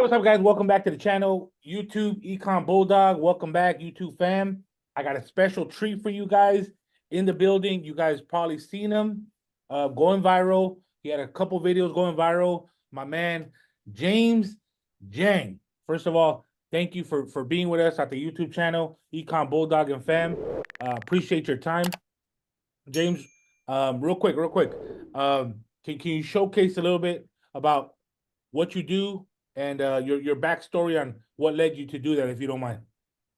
what's up, guys? Welcome back to the channel. YouTube Econ Bulldog. Welcome back, YouTube fam. I got a special treat for you guys in the building. You guys probably seen him going viral. He had a couple videos going viral. My man, James Jang. First of all, thank you for being with us at the YouTube channel, Econ Bulldog and fam. Appreciate your time. James, real quick. Can you showcase a little bit about what you do and your backstory on what led you to do that, if you don't mind?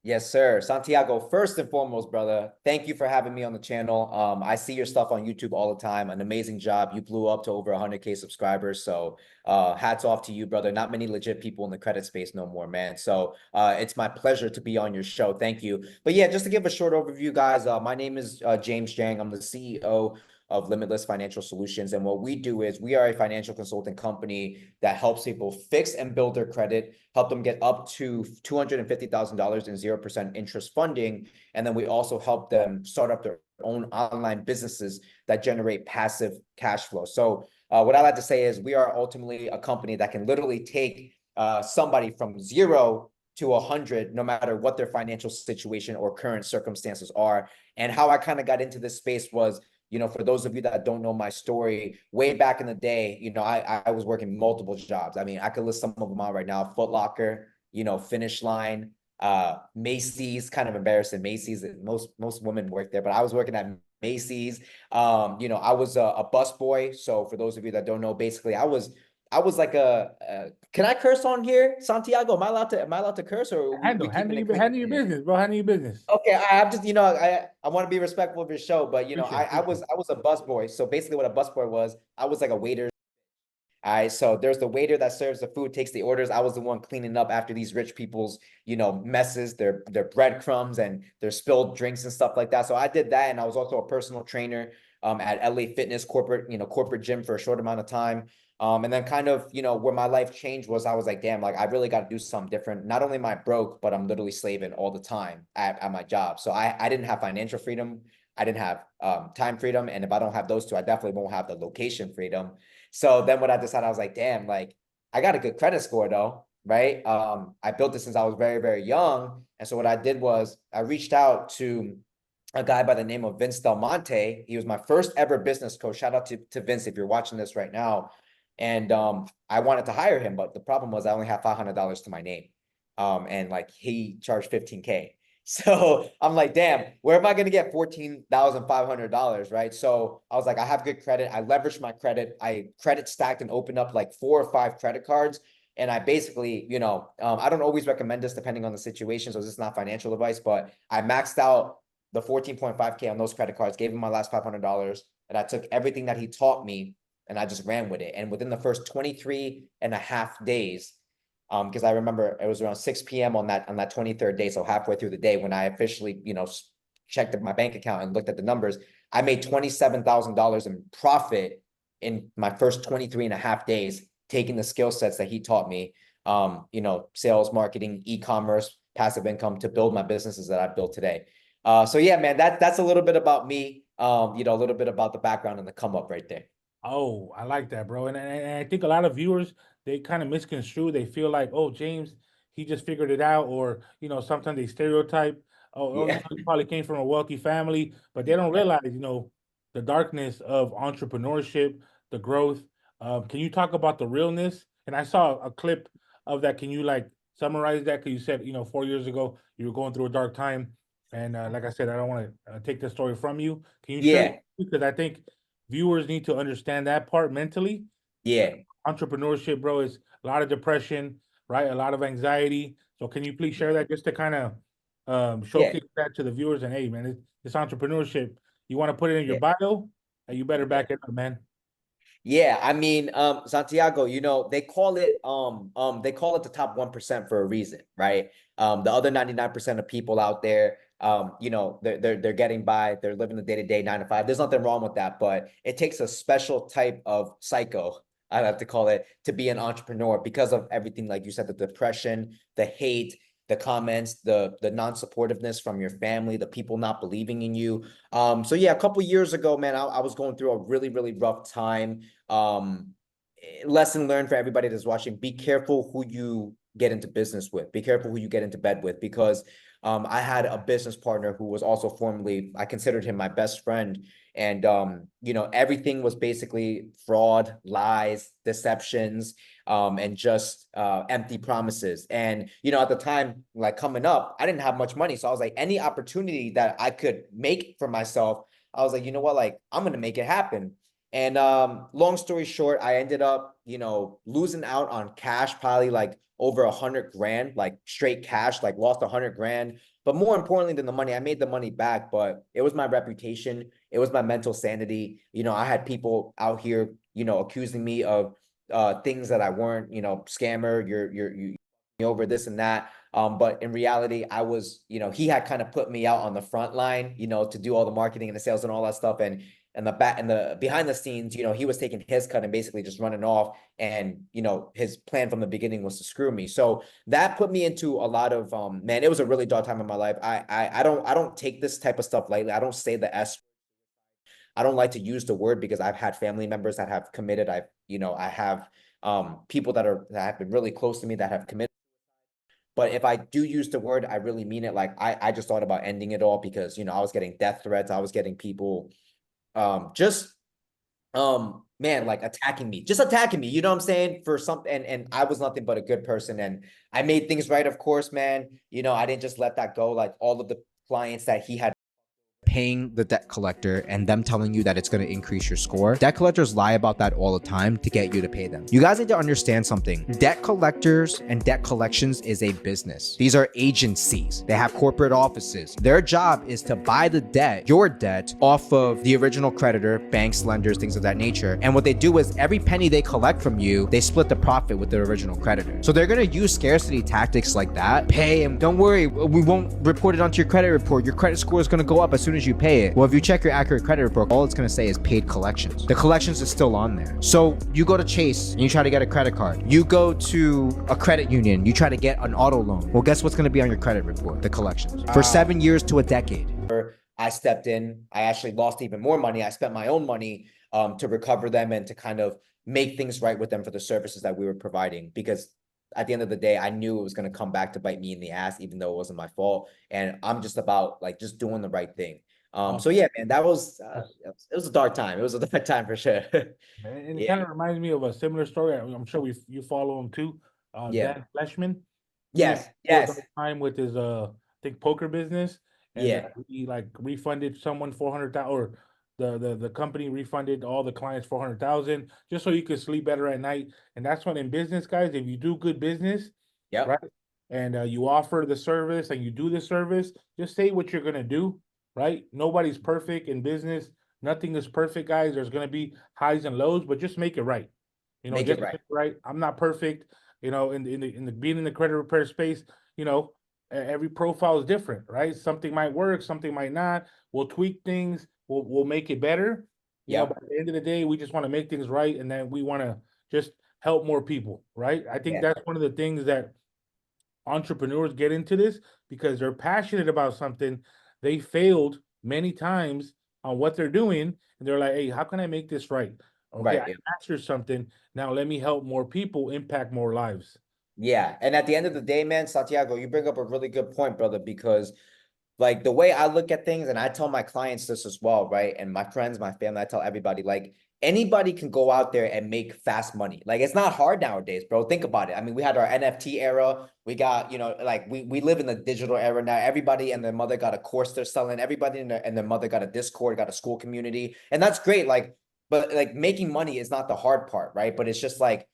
Yes, sir. Santiago, first and foremost, brother, thank you for having me on the channel. I see your stuff on YouTube all the time. An amazing job. You blew up to over 100K subscribers. So hats off to you, brother. Not many legit people in the credit space no more, man. So it's my pleasure to be on your show. Thank you. But yeah, just to give a short overview, guys, my name is James Jang. I'm the CEO of Limitless Financial Solutions. And what we do is we are a financial consulting company that helps people fix and build their credit, help them get up to $250,000 in 0% interest funding. And then we also help them start up their own online businesses that generate passive cash flow. So what I like to say is we are ultimately a company that can literally take somebody from 0 to 100, no matter what their financial situation or current circumstances are. And how I kind of got into this space was, for those of you that don't know my story, way back in the day, I was working multiple jobs. I mean, I could list some of them out right now. Foot Locker, Finish Line, Macy's, kind of embarrassing. Macy's, most women work there, but I was working at Macy's. I was a bus boy. So for those of you that don't know, basically I was like can I curse on here, Santiago? Am I allowed to curse, or Handle your business, bro. Handle your business. Okay, I'm just, I want to be respectful of your show, but I was a busboy. So basically what a busboy was, I was like a waiter. All right, so there's the waiter that serves the food, takes the orders. I was the one cleaning up after these rich people's, messes, their breadcrumbs and their spilled drinks and stuff like that. So I did that, and I was also a personal trainer at LA Fitness corporate gym for a short amount of time. And then kind of, where my life changed was I was like, damn, like I really got to do something different. Not only am I broke, but I'm literally slaving all the time at my job. So I didn't have financial freedom. I didn't have time freedom. And if I don't have those two, I definitely won't have the location freedom. So then what I decided, I was like, damn, like I got a good credit score though, right? I built this since I was very, very young. And so what I did was I reached out to a guy by the name of Vince Del Monte. He was my first ever business coach. Shout out to Vince if you're watching this right now. And I wanted to hire him, but the problem was I only have $500 to my name. And like he charged 15K. So I'm like, damn, where am I going to get $14,500? Right. So I was like, I have good credit. I leveraged my credit. I credit stacked and opened up like 4 or 5 credit cards. And I basically, I don't always recommend this depending on the situation. So this is not financial advice, but I maxed out the 14.5K on those credit cards, gave him my last $500. And I took everything that he taught me and I just ran with it. And within the first 23 and a half days, because I remember it was around 6 p.m. on that 23rd day, so halfway through the day when I officially, checked my bank account and looked at the numbers, I made $27,000 in profit in my first 23 and a half days, taking the skill sets that he taught me, sales, marketing, e-commerce, passive income to build my businesses that I've built today. So yeah, man, that's a little bit about me, a little bit about the background and the come up right there. Oh, I like that, bro. And I think a lot of viewers, they kind of misconstrue. They feel like, oh, James, he just figured it out, or sometimes they stereotype. Oh, Yeah. he probably came from a wealthy family, but they don't realize, the darkness of entrepreneurship, the growth. Can you talk about the realness? And I saw a clip of that. Can you like summarize that? Because you said, 4 years ago you were going through a dark time, and like I said, I don't want to take the story from you. Can you share? Yeah. Because I think viewers need to understand that part mentally. Yeah. Entrepreneurship, bro, is a lot of depression, right? A lot of anxiety. So can you please share that just to kind of Yeah. showcase that to the viewers? And hey, man, it's entrepreneurship. You want to put it in your Yeah. bio, and you better back it up, man. Yeah, I mean, Santiago, they call it the top 1% for a reason, right? The other 99% of people out there, they're getting by, they're living the day-to-day 9 to 5. There's nothing wrong with that, but it takes a special type of psycho, I have to call it, to be an entrepreneur because of everything, like you said, the depression, the hate, the comments, the non-supportiveness from your family, the people not believing in you. So yeah, a couple years ago, man, I was going through a really, really rough time. lesson learned for everybody that's watching, be careful who you get into business with. Be careful who you get into bed with, because I had a business partner who was also formerly, I considered him my best friend. And, you know, everything was basically fraud, lies, deceptions, and just empty promises. And, you know, at the time, like coming up, I didn't have much money. So I was like, any opportunity that I could make for myself, I was like, you know what, like, I'm going to make it happen. And long story short, I ended up, you know, losing out on cash, probably like over 100 grand, like straight cash, like lost 100 grand. But more importantly than the money, I made the money back, but it was my reputation. It was my mental sanity. You know, I had people out here, you know, accusing me of things that I weren't, you know, scammer, you over this and that. But in reality, I was, you know, he had kind of put me out on the front line, you know, to do all the marketing and the sales and all that stuff. And the back and the behind the scenes, you know, he was taking his cut and basically just running off. And, you know, his plan from the beginning was to screw me. So that put me into a lot of, man, it was a really dark time in my life. I don't take this type of stuff lightly. I don't say the S. I don't like to use the word because I've had family members that have committed. I have people that have been really close to me that have committed. But if I do use the word, I really mean it. Like I just thought about ending it all because, you know, I was getting death threats. I was getting people man, like attacking me, you know what I'm saying, for something. And I was nothing but a good person, and I made things right, of course, man. You know, I didn't just let that go. Like all of the clients that he had paying the debt collector and them telling you that it's going to increase your score. Debt collectors lie about that all the time to get you to pay them. You guys need to understand something. Debt collectors and debt collections is a business. These are agencies. They have corporate offices. Their job is to buy the debt, your debt, off of the original creditor, banks, lenders, things of that nature. And what they do is every penny they collect from you, they split the profit with the original creditor. So they're going to use scarcity tactics like that. Pay and don't worry, we won't report it onto your credit report. Your credit score is going to go up as soon as you pay it. Well, if you check your accurate credit report, all it's going to say is paid collections. The collections is still on there. So you go to Chase and you try to get a credit card. You go to a credit union, you try to get an auto loan. Well, guess what's going to be on your credit report? The collections. For 7 years to a decade. I stepped in. I actually lost even more money. I spent my own money to recover them and to kind of make things right with them for the services that we were providing, because at the end of the day, I knew it was going to come back to bite me in the ass, even though it wasn't my fault. And I'm just about like just doing the right thing. So yeah, man, that was it was a dark time. It was a dark time for sure. And it Yeah. kind of reminds me of a similar story. I'm sure you follow him too. Yeah. Dan Fleshman. He was Yes. going Yes. through a time with his I think poker business, and Yeah. he like refunded someone 400,000, or the company refunded all the clients 400,000 just so you could sleep better at night. And that's what in business, guys, if you do good business, Yep. right, and you offer the service and you do the service, just say what you're gonna do, right? Nobody's perfect in business. Nothing is perfect, guys. There's gonna be highs and lows, but just make it right. Make Just it right. make it right. I'm not perfect. In the being in the credit repair space, every profile is different, right? Something might work, something might not. We'll tweak things. We'll make it better. But Yep. at the end of the day, we just want to make things right, and then we want to just help more people, right? I think Yeah. that's one of the things that entrepreneurs get into this because they're passionate about something. They failed many times on what they're doing, and they're like, "Hey, how can I make this right? Okay, Right. I Yeah. mastered something. Now let me help more people, impact more lives." Yeah. And at the end of the day, man, Santiago, you bring up a really good point, brother, because like the way I look at things, and I tell my clients this as well, right? And my friends, my family, I tell everybody, like anybody can go out there and make fast money. Like it's not hard nowadays, bro. Think about it. I mean, we had our NFT era. We got, like we live in the digital era now. Everybody and their mother got a course they're selling. Everybody and their mother got a Discord, got a school community. And that's great. Like, but like making money is not the hard part, right? But it's just like,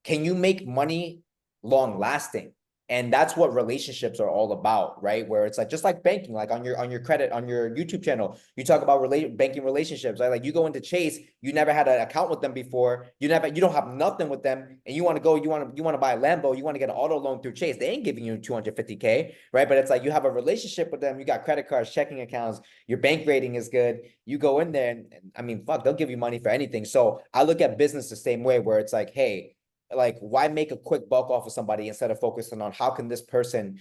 can you make money long lasting? And that's what relationships are all about, right? Where it's like just like banking, like on your credit, on your YouTube channel, you talk about banking relationships, right? Like you go into Chase, you never had an account with them before, you don't have nothing with them, and you want to buy a Lambo, you want to get an auto loan through Chase. They ain't giving you 250K, right? But it's like you have a relationship with them, you got credit cards, checking accounts, your bank rating is good. You go in there, and I mean, fuck, they'll give you money for anything. So I look at business the same way, where it's like, hey, like why make a quick buck off of somebody instead of focusing on how can this person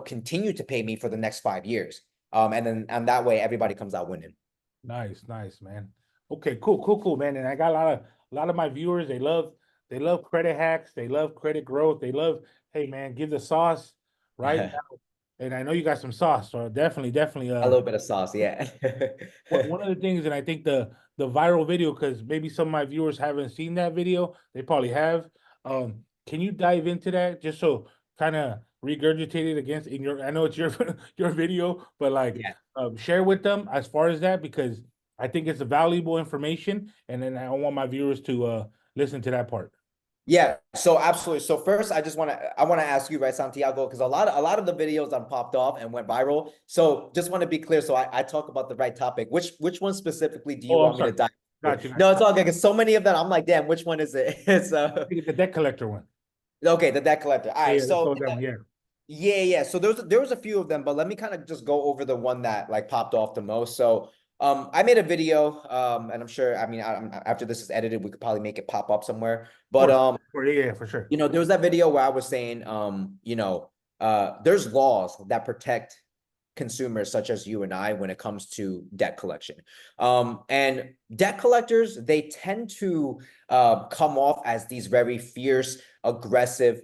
continue to pay me for the next 5 years, and that way everybody comes out winning. Nice, man. Okay, cool, man. And I got a lot of my viewers, they love credit hacks, they love credit growth, they love, hey man, give the sauce, right? And I know you got some sauce, so definitely A little bit of sauce, yeah. one of the things, and I think the viral video, because maybe some of my viewers haven't seen that video, they probably have. Can you dive into that just so kind of regurgitate it against in your? I know it's your your video, but like Yeah. share with them as far as that, because I think it's a valuable information, and then I want my viewers to listen to that part. Yeah, so absolutely. So first, I want to ask you, right, Santiago, because a lot of the videos that popped off and went viral. So just want to be clear, so I talk about the right topic. Which one specifically do you Oh, I'm want me to sorry. dive into? Got you. No, it's all good. Because so many of them, I'm like, damn, which one is it? It's I think it's the debt collector one. okay, the debt collector. All Yeah, right, yeah, let's so go with that one. Yeah. yeah. So there was a few of them, but let me kind of just go over the one that like popped off the most. So I made a video, and I'm sure, I mean, after this is edited, we could probably make it pop up somewhere. But Yeah, for sure. you know, there was that video where I was saying, you know, there's laws that protect consumers such as you and I when it comes to debt collection. And debt collectors, they tend to come off as these very fierce, aggressive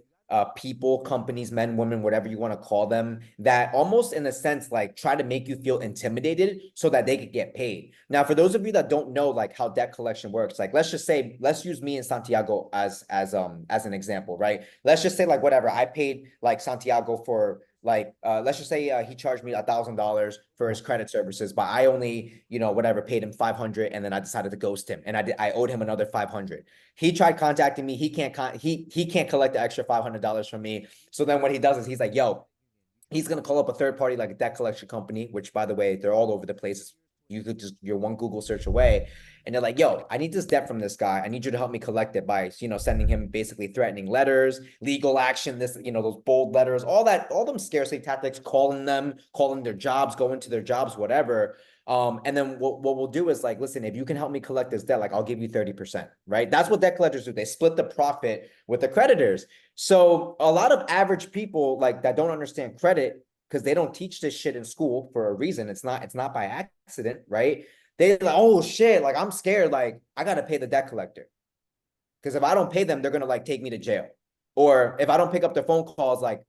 people, companies, men, women, whatever you want to call them, that almost in a sense like try to make you feel intimidated so that they could get paid. Now, for those of you that don't know like how debt collection works, like let's just say, let's use me and Santiago as an example, right? Let's just say like whatever, I paid like Santiago for like let's just say he charged me $1,000 for his credit services, but I only, you know, whatever, paid him 500, and then I decided to ghost him, and I owed him another 500. He tried contacting me. He can't collect the extra $500 from me. So then what he does is he's like, yo, he's gonna call up a third party like a debt collection company, which by the way, they're all over the place. You're one Google search away, and they're like, yo, I need this debt from this guy. I need you to help me collect it by, you know, sending him basically threatening letters, legal action, this, you know, those bold letters, all them scarcity tactics, calling their jobs, going to their jobs, whatever. And then what we'll do is like, listen, if you can help me collect this debt, like I'll give you 30%, right? That's what debt collectors do. They split the profit with the creditors. So a lot of average people like that don't understand credit, because they don't teach this shit in school for a reason. It's not by accident, right? They like, oh shit, like I'm scared, like I gotta pay the debt collector. Because if I don't pay them, they're gonna like take me to jail. Or if I don't pick up their phone calls, like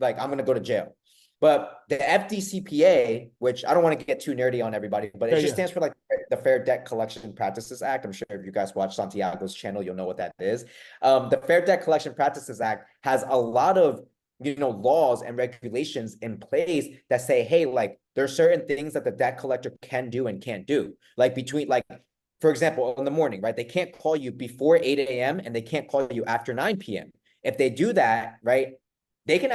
I'm gonna go to jail. But the FDCPA, which I don't want to get too nerdy on everybody, but it just stands for like the Fair Debt Collection Practices Act. I'm sure if you guys watch Santiago's channel, you'll know what that is. The Fair Debt Collection Practices Act has a lot of, you know, laws and regulations in place that say, hey, like there's certain things that the debt collector can do and can't do. Like between, like, for example, in the morning, right? They can't call you before 8 a.m. and they can't call you after 9 p.m. If they do that, right, you can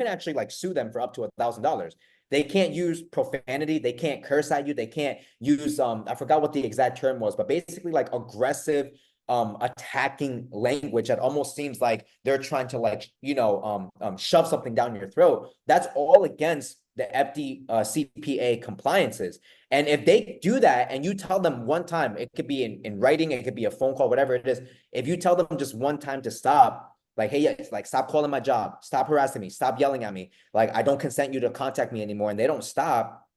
actually like sue them for up to $1,000. They can't use profanity. They can't curse at you. They can't use, I forgot what the exact term was, but basically like aggressive, attacking language that almost seems like they're trying to like, you know, shove something down your throat. That's all against the FDCPA compliances. And if they do that and you tell them one time, it could be in writing, it could be a phone call, whatever it is. If you tell them just one time to stop, like, hey, it's like, stop calling my job, stop harassing me, stop yelling at me, like, I don't consent you to contact me anymore, and they don't stop,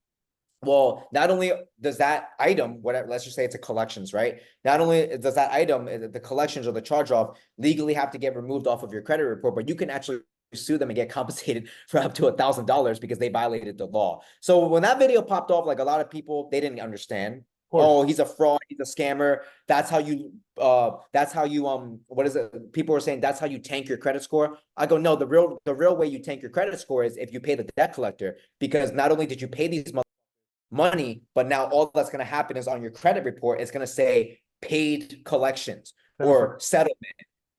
well, not only does that item, whatever, let's just say it's a collections, right? Not only does that item, the collections or the charge off, legally have to get removed off of your credit report, but you can actually sue them and get compensated for up to $1,000 because they violated the law. So when that video popped off, like a lot of people, they didn't understand. Oh, he's a fraud, he's a scammer. That's how you what is it? People are saying that's how you tank your credit score. I go, no, the real way you tank your credit score is if you pay the debt collector, because not only did you pay these money, but now all that's going to happen is on your credit report, it's going to say paid collections or settlement.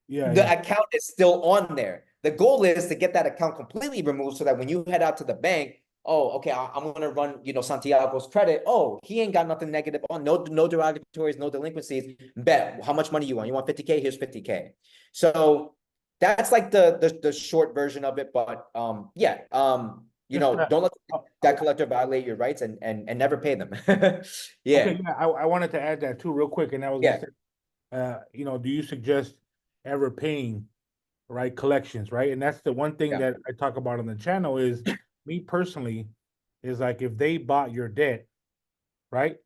The account is still on there. The goal is to get that account completely removed so that when you head out to the bank, oh, okay, I'm going to run, you know, Santiago's credit. Oh, he ain't got nothing negative on, no derogatories, no delinquencies. Bet, how much money you want? You want 50K? Here's 50K. So that's like the short version of it. But yeah, you know, don't let that collector violate your rights and never pay them. Yeah. Okay, yeah, I wanted to add that too real quick, and that was gonna say, you know, do you suggest ever paying, right, collections, right? And that's the one thing that I talk about on the channel is me personally is like if they bought your debt, right?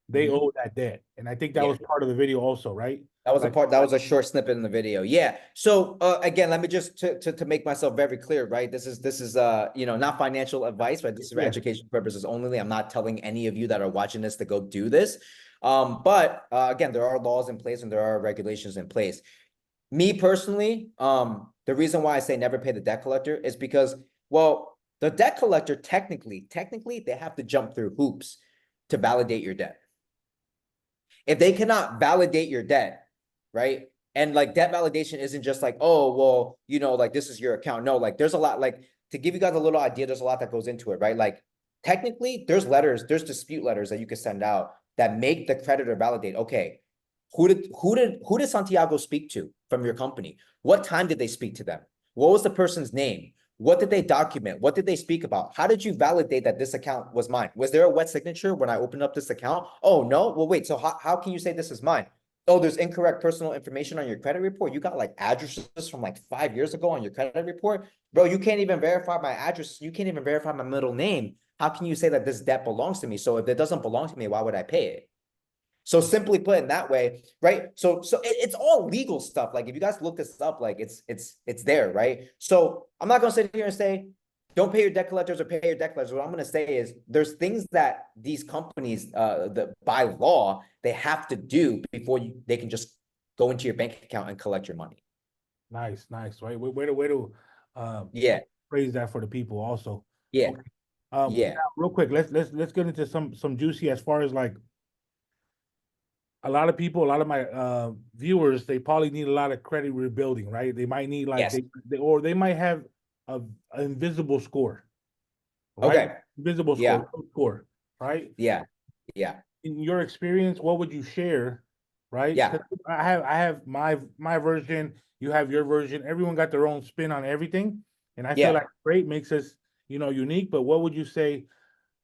They owe that debt. And I think that was part of the video also, right? That was a Like, part, that was a short snippet in the video. Yeah. So again, let me just to make myself very clear, right? This is you know, not financial advice, right? This is for yeah, education purposes only. I'm not telling any of you that are watching this to go do this. But again, there are laws in place and there are regulations in place. Me personally, the reason why I say never pay the debt collector is because, well, the debt collector technically, they have to jump through hoops to validate your debt. If they cannot validate your debt, right? And like debt validation isn't just like, oh, well, you know, like this is your account. No, like there's a lot, like to give you guys a little idea, there's a lot that goes into it, right? Like technically there's letters, there's dispute letters that you can send out that make the creditor validate, okay, who did Santiago speak to from your company? What time did they speak to them? What was the person's name? What did they document? What did they speak about? How did you validate that this account was mine? Was there a wet signature when I opened up this account? Oh, no? Well, wait, so how can you say this is mine? Oh, there's incorrect personal information on your credit report. You got like addresses from like 5 years ago on your credit report. Bro, you can't even verify my address. You can't even verify my middle name. How can you say that this debt belongs to me? So if it doesn't belong to me, why would I pay it? So simply put in that way, right? So it's all legal stuff. Like if you guys look this up, like it's there, right? So I'm not gonna sit here and say, don't pay your debt collectors or pay your debt collectors. What I'm gonna say is there's things that these companies, by law, they have to do before they can just go into your bank account and collect your money. nice, right? Way to Yeah, phrase that for the people also. yeah, Okay. yeah, Now, real quick, let's get into some juicy as far as like a lot of people, a lot of my viewers, they probably need a lot of credit rebuilding, right? They might need like yes. they might have a an invisible score, right? Okay. Invisible Yeah, score, no score, right? yeah, yeah, In your experience, what would you share, right? yeah, Because I have my version, you have your version. Everyone got their own spin on everything, and I feel yeah, like great makes us, unique. But what would you say?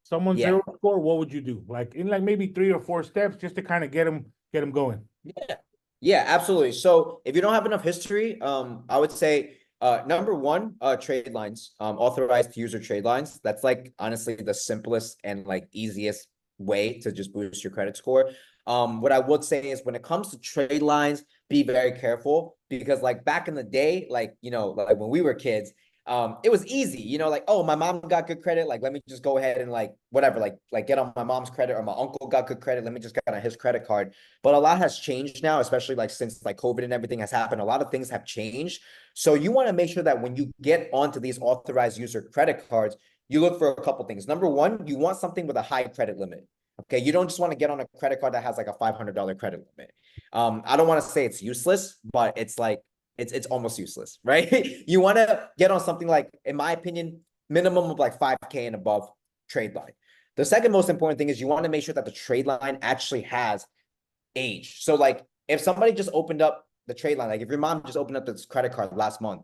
Someone yeah. zero score, what would you do? Like in like maybe 3 or 4 steps just to kind of get them going. Yeah, yeah, absolutely. So if you don't have enough history, I would say number one, trade lines, authorized user trade lines. That's like honestly the simplest and like easiest way to just boost your credit score. What I would say is when it comes to trade lines, be very careful because like back in the day, like like when we were kids, it was easy, like, oh, my mom got good credit, like let me just go ahead and like whatever, like get on my mom's credit, or my uncle got good credit, let me just get on his credit card. But a lot has changed now, especially like since like COVID and everything has happened. A lot of things have changed. So you want to make sure that when you get onto these authorized user credit cards, you look for a couple things. Number one, you want something with a high credit limit. Okay, you don't just want to get on a credit card that has like a $500 credit limit. I don't want to say it's useless, but it's like it's almost useless, right? You want to get on something like, in my opinion, minimum of like 5K and above trade line. The second most important thing is you want to make sure that the trade line actually has age. So like if somebody just opened up the trade line, like if your mom just opened up this credit card last month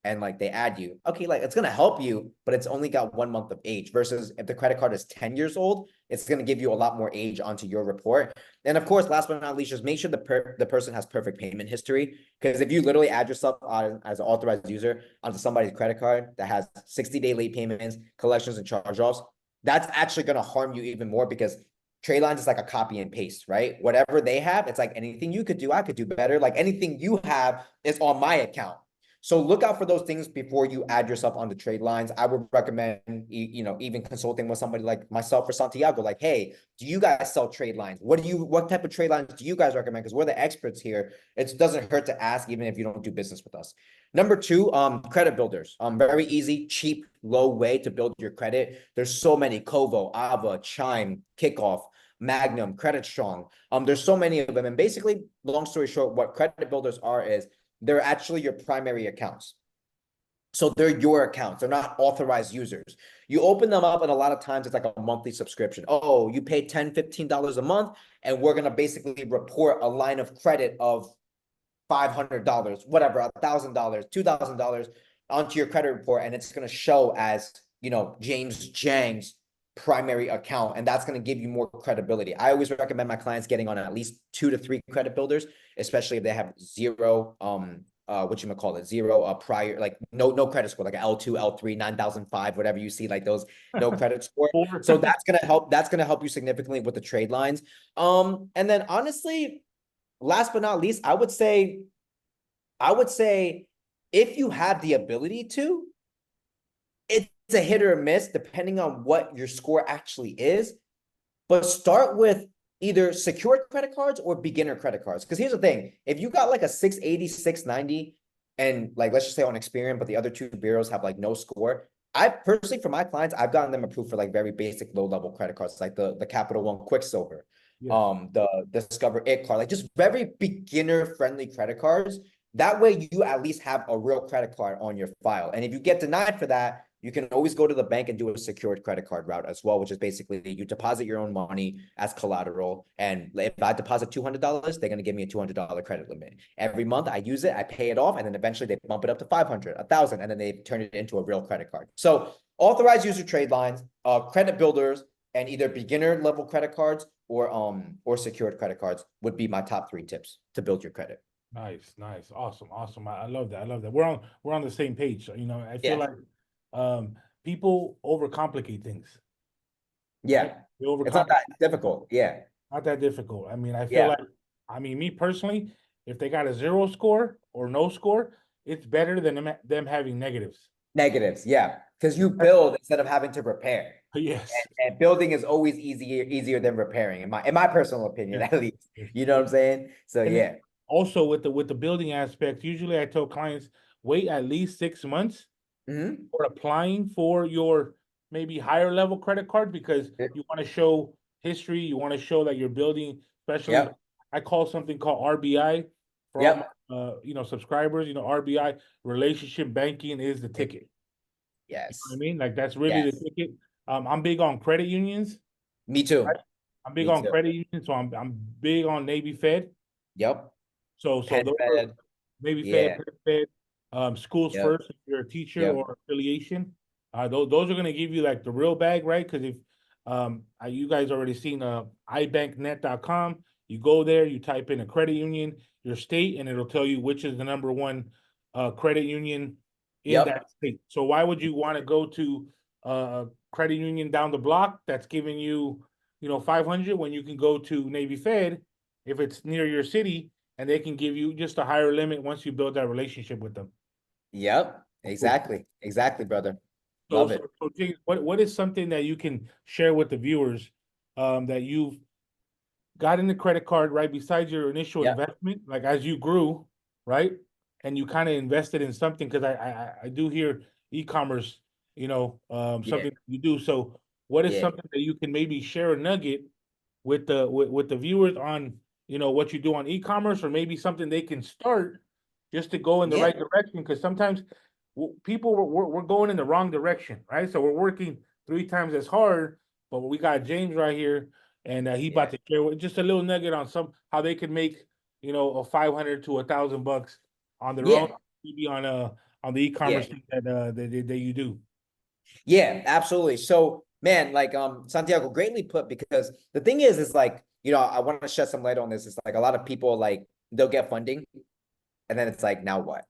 and like they add you, okay, like it's gonna help you, but it's only got 1 month of age, versus if the credit card is 10 years old, it's gonna give you a lot more age onto your report. And of course, last but not least, just make sure the person has perfect payment history. Because if you literally add yourself as an authorized user onto somebody's credit card that has 60-day late payments, collections, and charge-offs, that's actually gonna harm you even more, because trade lines is like a copy and paste, right? Whatever they have, it's like anything you could do, I could do better. Like anything you have is on my account. So look out for those things before you add yourself on the trade lines. I would recommend, even consulting with somebody like myself or Santiago, like, hey, do you guys sell trade lines? What type of trade lines do you guys recommend? Because we're the experts here. It doesn't hurt to ask, even if you don't do business with us. Number two, credit builders. Very easy, cheap, low way to build your credit. There's so many: Kovo, Ava, Chime, Kickoff, Magnum, Credit Strong. There's so many of them. And basically, long story short, what credit builders are is they're actually your primary accounts. So they're your accounts. They're not authorized users. You open them up, and a lot of times it's like a monthly subscription. Oh, you pay $10, $15 a month, and we're going to basically report a line of credit of $500, whatever, $1,000, $2,000 onto your credit report. And it's going to show as, James Jang's primary account, and that's going to give you more credibility. I always recommend my clients getting on at least 2 to 3 credit builders, especially if they have zero zero prior, like no credit score, like an L2, L3, 9,005, whatever you see, like those, no credit score. Or So that's going to help you significantly with the trade lines. And then honestly, last but not least, I would say if you have the ability to, it's a hit or a miss depending on what your score actually is. But start with either secured credit cards or beginner credit cards. Because here's the thing, if you got like a 680, 690, and like let's just say on Experian, but the other two bureaus have like no score. I personally, for my clients, I've gotten them approved for like very basic low-level credit cards, like the Capital One Quicksilver, Yes. the Discover It card, like just very beginner-friendly credit cards. That way you at least have a real credit card on your file. And if you get denied for that, you can always go to the bank and do a secured credit card route as well, which is basically you deposit your own money as collateral. And if I deposit $200, they're going to give me a $200 credit limit. Every month I use it, I pay it off, and then eventually they bump it up to 500, 1,000, and then they turn it into a real credit card. So authorized user trade lines, credit builders, and either beginner level credit cards or secured credit cards would be my top 3 tips to build your credit. Nice, nice, awesome, awesome. I love that. I love that. We're on the same page. You know, I feel Yeah. like people overcomplicate things. Yeah. Right? They It's not overcomplicate. that difficult. Yeah. Not that difficult. I mean, I feel Yeah. like, I mean, me personally, if they got a 0 score or no score, it's better than them having negatives. Negatives. Yeah. Because you build instead of having to repair. Yes. And building is always easier than repairing, in my personal opinion, Yes. at least. Yes. You know what I'm saying? So And yeah. also with the building aspect, usually I tell clients wait at least 6 months Mm-hmm. for applying for your maybe higher level credit card because you want to show history, you want to show that you're building, especially Yep. I call something called RBI for all Yep. my subscribers, RBI relationship banking is the ticket. You know what I Yes. mean? Like that's really the Yes. ticket. I'm big on credit unions. Me too. Right? I'm big Me on too. credit unions, so I'm big on Navy Fed. Yep. So Penn those are Fed. Navy Fed, Yeah. Penn Fed, schools Yep. first if you're a teacher Yep. or affiliation. Those are gonna give you like the real bag, right? Because if you guys already seen ibanknet.com, you go there, you type in a credit union, your state, and it'll tell you which is the number one credit union in Yep. that state. So why would you want to go to a credit union down the block that's giving you 500 when you can go to Navy Fed if it's near your city and they can give you just a higher limit once you build that relationship with them. Yep. Cool. Exactly. Exactly, brother. So, Love so, it. so James, what is something that you can share with the viewers that you've got in the credit card, right? Besides your initial Yep. investment, like as you grew, right? And you kind of invested in something because I do hear e-commerce, Yeah. something you do. So what is Yeah. something that you can maybe share a nugget with the viewers on what you do on e-commerce or maybe something they can start just to go in the Yeah. right direction because sometimes people we're going in the wrong direction, right? So we're working 3 times as hard, but we got James right here and he Yeah. about to share just a little nugget on how they could make a 500 to $1,000 on their own, Yeah. maybe on the Yeah. e-commerce thing that you do. Yeah, absolutely. So, man, like Santiago, greatly put, because the thing is like, I want to shed some light on this. It's like a lot of people like they'll get funding and then it's like, now what?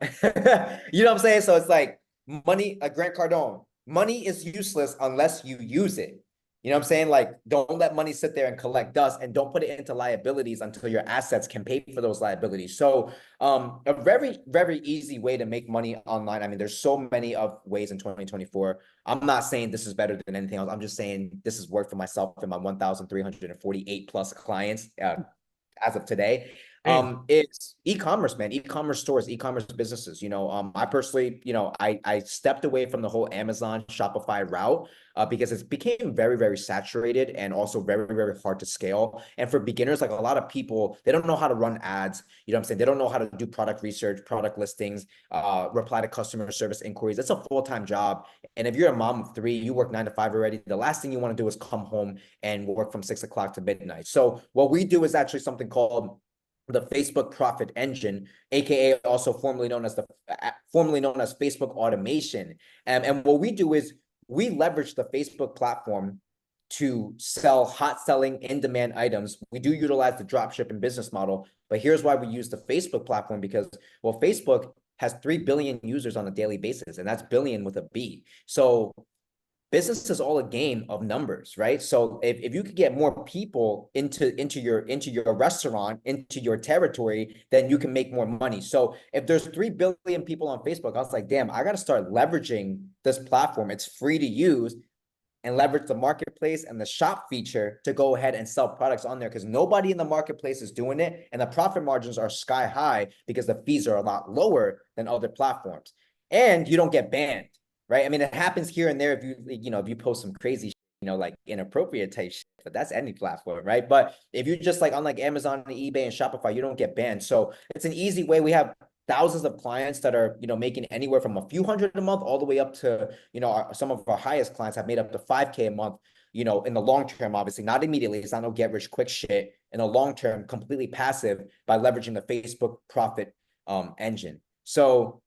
You know what I'm saying? So it's like money, Grant Cardone, money is useless unless you use it. You know what I'm saying? Like, don't let money sit there and collect dust, and don't put it into liabilities until your assets can pay for those liabilities. So a very, very easy way to make money online. I mean, there's so many of ways in 2024. I'm not saying this is better than anything else. I'm just saying this has worked for myself and my 1,348 plus clients as of today. Hey, It's e-commerce, man, e-commerce stores, e-commerce businesses. I personally, I stepped away from the whole Amazon Shopify route because it became very, very saturated and also very, very hard to scale. And for beginners, like a lot of people, they don't know how to run ads. You know what I'm saying? They don't know how to do product research, product listings, reply to customer service inquiries. That's a full-time job. And if you're a mom of 3, you work 9 to 5 already, the last thing you want to do is come home and work from 6 o'clock to midnight. So what we do is actually something called the Facebook Profit Engine, aka also formerly known as Facebook Automation. And what we do is we leverage the Facebook platform to sell hot selling in-demand items. We do utilize the drop shipping business model, but here's why we use the Facebook platform, because Facebook has 3 billion users on a daily basis, and that's billion with a B. So business is all a game of numbers, right? So if you could get more people into your restaurant, into your territory, then you can make more money. So if there's 3 billion people on Facebook, I was like, damn, I got to start leveraging this platform. It's free to use, and leverage the marketplace and the shop feature to go ahead and sell products on there, because nobody in the marketplace is doing it. And the profit margins are sky high because the fees are a lot lower than other platforms. And you don't get banned, right? I mean, it happens here and there if if you post some crazy, like inappropriate type shit, but that's any platform, right? But if you just like on like Amazon, eBay, and Shopify, you don't get banned. So it's an easy way. We have thousands of clients that are, making anywhere from a few hundred a month all the way up to, some of our highest clients have made up to 5K a month, in the long term, obviously not immediately. It's not no get rich quick shit. In the long term, completely passive by leveraging the Facebook profit engine. So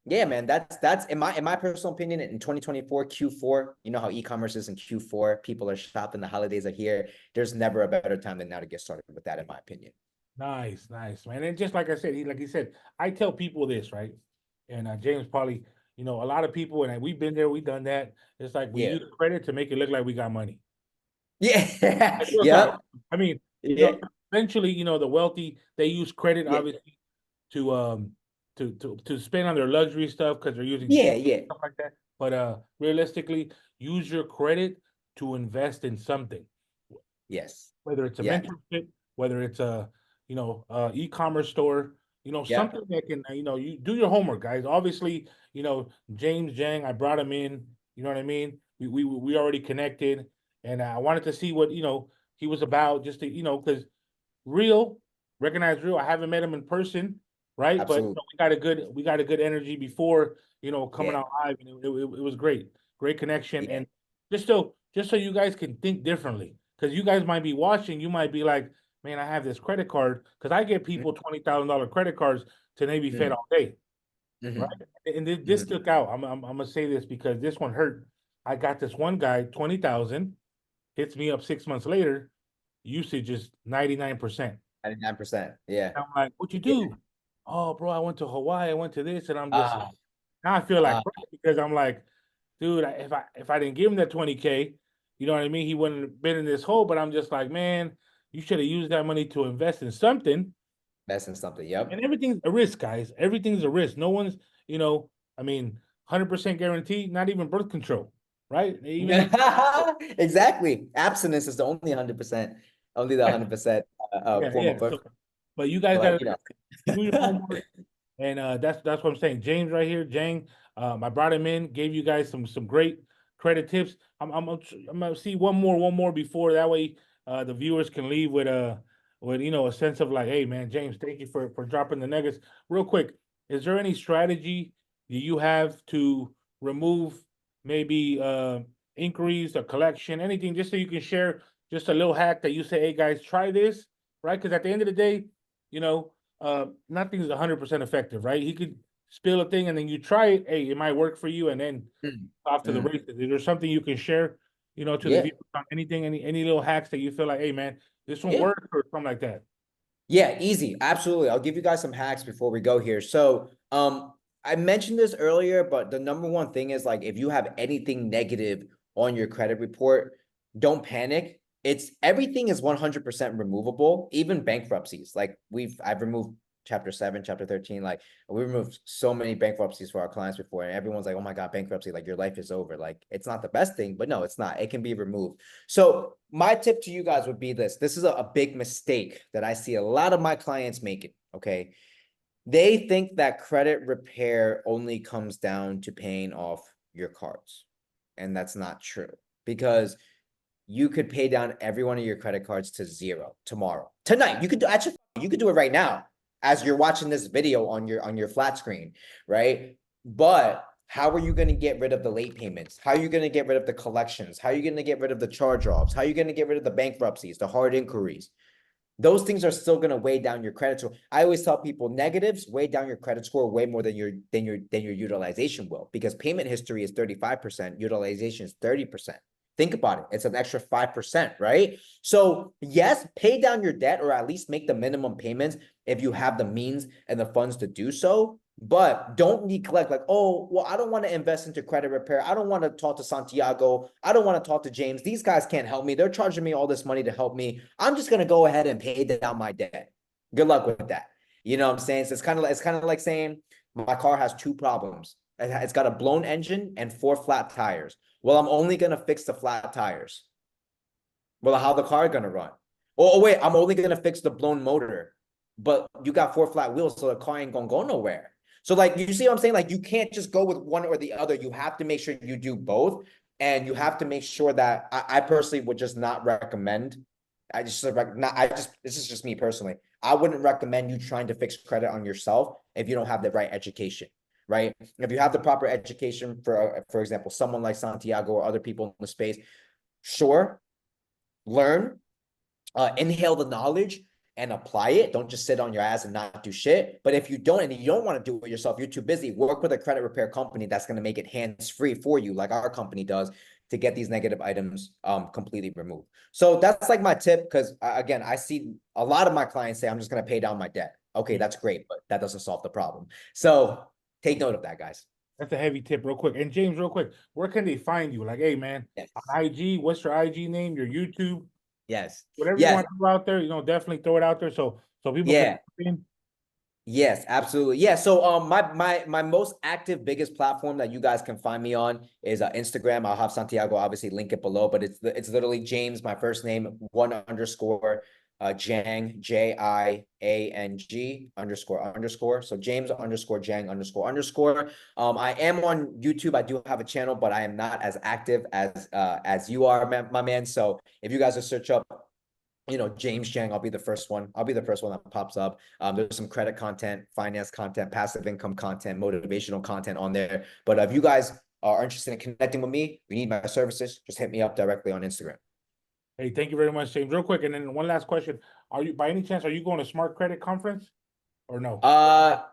yeah, man, that's in my personal opinion, in 2024 Q4, you know how e-commerce is in Q4, people are shopping, the holidays are here. There's never a better time than now to get started with that, in my opinion. Nice, man. And just like I said, he said, I tell people this, right? And James probably, a lot of people, and we've been there, we've done that. It's like we use credit to make it look like we got money. Yeah. Yeah. I mean, Yeah. eventually, the wealthy, they use credit obviously to spend on their luxury stuff because they're using stuff like that. But realistically, use your credit to invest in something. Yes. Whether it's a mentorship, whether it's a e-commerce store, something that can, you do your homework, guys. Obviously, James Jang, I brought him in, you know what I mean? We already connected, and I wanted to see what, he was about, just to, because recognize real. I haven't met him in person, right? Absolutely. But we got a good energy before, coming out live, and it was great connection. And just so you guys can think differently, because you guys might be watching, you might be like, man, I have this credit card, because I get people $20,000 credit cards to Navy Fed all day, right? And this stuck out. I'm gonna say this because this one hurt. I got this one guy, 20,000, hits me up 6 months later, usage is 99%. 99%. Yeah. I'm like, what you do? Oh, bro, I went to Hawaii, I went to this, and I'm just like, now I feel like crap, because I'm like, dude, if I didn't give him that 20K, you know what I mean? He wouldn't have been in this hole. But I'm just like, man, you should have used that money to invest in something. Invest in something. And Yep. everything's a risk, guys. Everything's a risk. No one's, I mean, 100% guaranteed, not even birth control, right? Even Exactly. Abstinence is the only 100%, only the 100% form of birth. So, but you guys But, got to do your homework. And that's what I'm saying. James right here, Jang. I brought him in, gave you guys some great credit tips. I'm gonna see one more before, that way the viewers can leave with a sense of like, hey man, James, thank you for dropping the nuggets. Real quick, is there any strategy that you have to remove maybe inquiries or collection, anything, just so you can share just a little hack that you say, hey guys, try this, right? Because at the end of the day, nothing's 100% effective, right? He could spill a thing and then you try it. Hey, it might work for you, and then off to the races. Is there something you can share, to the viewers on anything, any little hacks that you feel like, hey man, this one works, or something like that? Yeah, easy. Absolutely. I'll give you guys some hacks before we go here. So, I mentioned this earlier, but the number one thing is, like, if you have anything negative on your credit report, don't panic. Everything is 100% removable, even bankruptcies. Like I've removed chapter 7, chapter 13. Like, we removed so many bankruptcies for our clients before, and everyone's like, oh my God, bankruptcy, like your life is over. Like, it's not the best thing, but no, it's not. It can be removed. So my tip to you guys would be this. This is a big mistake that I see a lot of my clients making, okay? They think that credit repair only comes down to paying off your cards. And that's not true, because you could pay down every one of your credit cards to 0 tomorrow, tonight. You could do it right now as you're watching this video on your flat screen, right? But how are you going to get rid of the late payments? How are you going to get rid of the collections? How are you going to get rid of the charge-offs? How are you going to get rid of the bankruptcies, the hard inquiries? Those things are still going to weigh down your credit score. I always tell people negatives weigh down your credit score way more than your utilization will, because payment history is 35%, utilization is 30%. Think about it. It's an extra 5%, right? So yes, pay down your debt, or at least make the minimum payments if you have the means and the funds to do so. But don't neglect, like, oh, well, I don't want to invest into credit repair. I don't want to talk to Santiago. I don't want to talk to James. These guys can't help me. They're charging me all this money to help me. I'm just gonna go ahead and pay down my debt. Good luck with that. You know what I'm saying? So it's kind of like saying my car has two problems. It's got a blown engine and 4 flat tires. Well, I'm only gonna fix the flat tires. Well, how the car gonna run? Oh, wait, I'm only gonna fix the blown motor, but you got 4 flat wheels, so the car ain't gonna go nowhere. So, like, you see what I'm saying? Like, you can't just go with one or the other. You have to make sure you do both, and you have to make sure that I personally would just not recommend. This is just me personally. I wouldn't recommend you trying to fix credit on yourself if you don't have the right education, right? If you have the proper education, for example, someone like Santiago or other people in the space, sure, learn, inhale the knowledge and apply it. Don't just sit on your ass and not do shit. But if you don't, and you don't want to do it yourself, you're too busy, work with a credit repair company that's going to make it hands-free for you, like our company does, to get these negative items completely removed. So that's like my tip, because again, I see a lot of my clients say, I'm just going to pay down my debt. Okay, that's great, but that doesn't solve the problem. So take note of that, guys. That's a heavy tip, real quick. And James, real quick, where can they find you? Like, hey, man, Yes. on IG, what's your IG name, your YouTube? Yes. Whatever you Yes. want to throw out there, definitely throw it out there so people Yeah. can. Yes, absolutely. Yeah. So my most active, biggest platform that you guys can find me on is Instagram. I'll have Santiago obviously link it below, but it's literally James, my first name, _, Jang, JIANG __. So James _Jang __. I am on YouTube. I do have a channel, but I am not as active as you are, my man. So if you guys will search up, James Jang, I'll be the first one. I'll be the first one that pops up. There's some credit content, finance content, passive income content, motivational content on there. But if you guys are interested in connecting with me, you need my services, just hit me up directly on Instagram. Hey, thank you very much, James. Real quick, and then one last question: by any chance, are you going to Smart Credit Conference or no?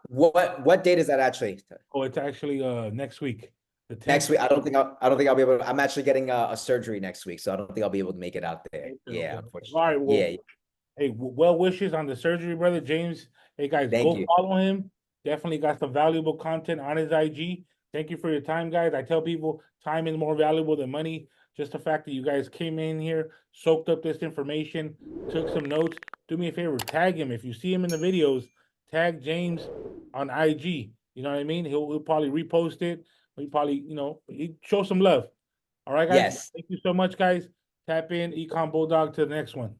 What date is that actually? Oh, it's actually next week, the 10th. Next week, I don't think I'll be able to. I'm actually getting a surgery next week, so I don't think I'll be able to make it out there. Okay, Yeah, okay. unfortunately. All right. Well, Yeah. hey, well wishes on the surgery, brother James. Hey guys, Thank go you. follow him. Definitely got some valuable content on his IG. Thank you for your time, guys. I tell people time is more valuable than money. Just the fact that you guys came in here, soaked up this information, took some notes. Do me a favor, tag him. If you see him in the videos, tag James on IG. You know what I mean? He'll probably repost it. He probably, he show some love. All right, guys. Yes. Thank you so much, guys. Tap in, Econ Bulldog, to the next one.